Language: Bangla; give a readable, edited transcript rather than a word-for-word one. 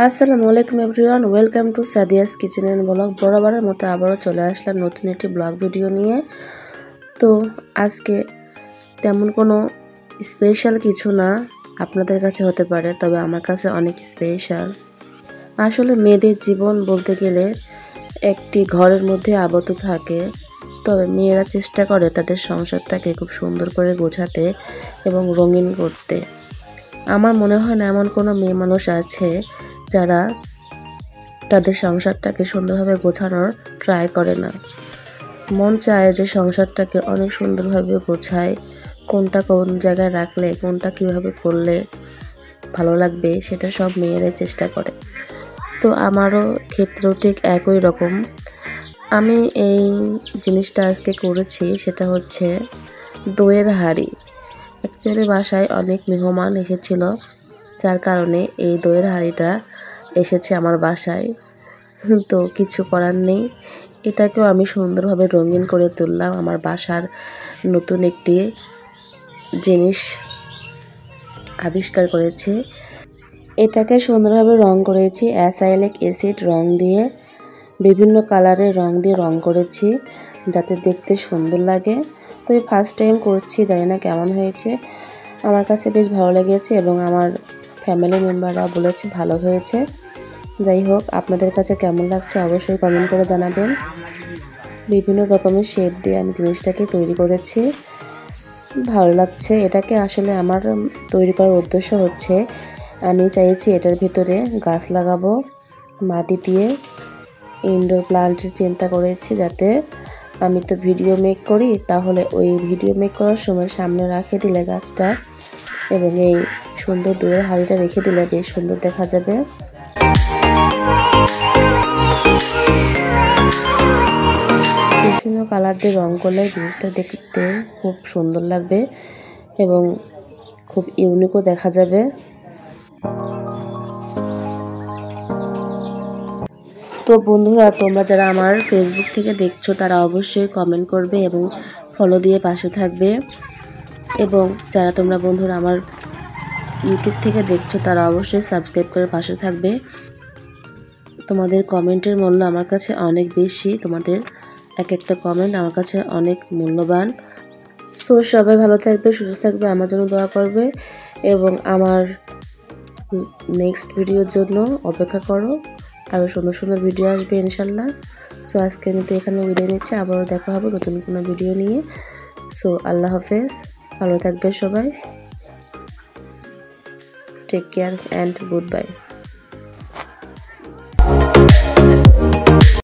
আসসালামু আলাইকুম everyone, welcome to Sadia's kitchen and blog. বরাবরের মতো আবারও চলে আসলাম নতুন একটি ব্লগ ভিডিও নিয়ে। তো আজকে তেমন কোনো স্পেশাল কিছু না, আপনাদের কাছে হতে পারে, তবে আমার কাছে অনেক স্পেশাল। আসলে মেয়েদের জীবন বলতে গেলে একটি ঘরের মধ্যে আবদ্ধ থাকে, তবে মেয়েরা চেষ্টা করে তাদের সংসারটাকে খুব সুন্দর করে গোছাতে এবং রঙিন করতে। আমার মনে হয় না এমন কোনো মেয়ে মানুষ আছে যারা তাদের সংসারটাকে সুন্দরভাবে গোছানোর ট্রাই করে না। মন চায় যে সংসারটাকে অনেক সুন্দরভাবে গোছায়, কোনটা কোন জায়গায় রাখলে, কোনটা কিভাবে করলে ভালো লাগবে, সেটা সব মেয়েরাই চেষ্টা করে। তো আমারও ক্ষেত্রেও ঠিক একই রকম। আমি এই জিনিসটা আজকে করেছি, সেটা হচ্ছে দইয়ের হাঁড়ি। অ্যাকচুয়ালি বাসায় অনেক মেহমান এসেছিল, যার কারণে এই দইয়ের হাঁড়িটা এসেছে আমার বাসায়। তো কিছু করার নেই, এটাকেও আমি সুন্দরভাবে রঙিন করে তুললাম। আমার বাসার নতুন একটি জিনিস আবিষ্কার করেছি। এটাকে সুন্দরভাবে রং করেছি অ্যাসাইলিক অ্যাসিড রং দিয়ে, বিভিন্ন কালারের রং দিয়ে রং করেছি যাতে দেখতে সুন্দর লাগে। তো এই ফার্স্ট টাইম করছি, জানি না কেমন হয়েছে। আমার কাছে বেশ ভালো লেগেছে এবং আমার ফ্যামিলি মেম্বাররা বলেছে ভালো হয়েছে। যাই হোক, আপনাদের কাছে কেমন লাগছে অবশ্যই কমেন্ট করে জানাবেন। বিভিন্ন রকমের শেপ দিয়ে আমি জিনিসটাকে তৈরি করেছি, ভালো লাগছে। এটাকে আসলে আমার তৈরি করার উদ্দেশ্য হচ্ছে, আমি চাইছি এটার ভিতরে গাছ লাগাবো মাটি দিয়ে। ইনডোর প্লান্টের চিন্তা করেছি, যাতে আমি তো ভিডিও মেক করি, তাহলে ওই ভিডিও মেক করার সময় সামনে রেখে দিলে গাছটা এবং এই সুন্দর দইয়ের হাঁড়িটা রেখে দিলে বেশ সুন্দর দেখা যাবে। বিভিন্ন কালার দিয়ে রং করলে জিনিসটা দেখতে খুব সুন্দর লাগবে এবং খুব ইউনিকও দেখা যাবে। তো বন্ধুরা, তোমরা যারা আমার ফেসবুক থেকে দেখছো তারা অবশ্যই কমেন্ট করবে এবং ফলো দিয়ে পাশে থাকবে, এবং যারা তোমরা বন্ধুরা আমার ইউটিউব থেকে দেখছো তারা অবশ্যই সাবস্ক্রাইব করে পাশে থাকবে। তোমাদের কমেন্টের মূল্য আমার কাছে অনেক বেশি, তোমাদের এক একটা কমেন্ট আমার কাছে অনেক মূল্যবান। সো সবাই ভালো থাকবে, সুস্থ থাকবে, আমার জন্য দোয়া করবে এবং আমার নেক্সট ভিডিওর জন্য অপেক্ষা করো। আরও সুন্দর সুন্দর ভিডিও আসবে ইনশাল্লাহ। সো আজকে আমি তো এখানে বিদায় নিচ্ছি, আবারও দেখা হবে নতুন কোনো ভিডিও নিয়ে। সো আল্লাহ হাফেজ, ভালো থাকবে সবাই, take care and good by.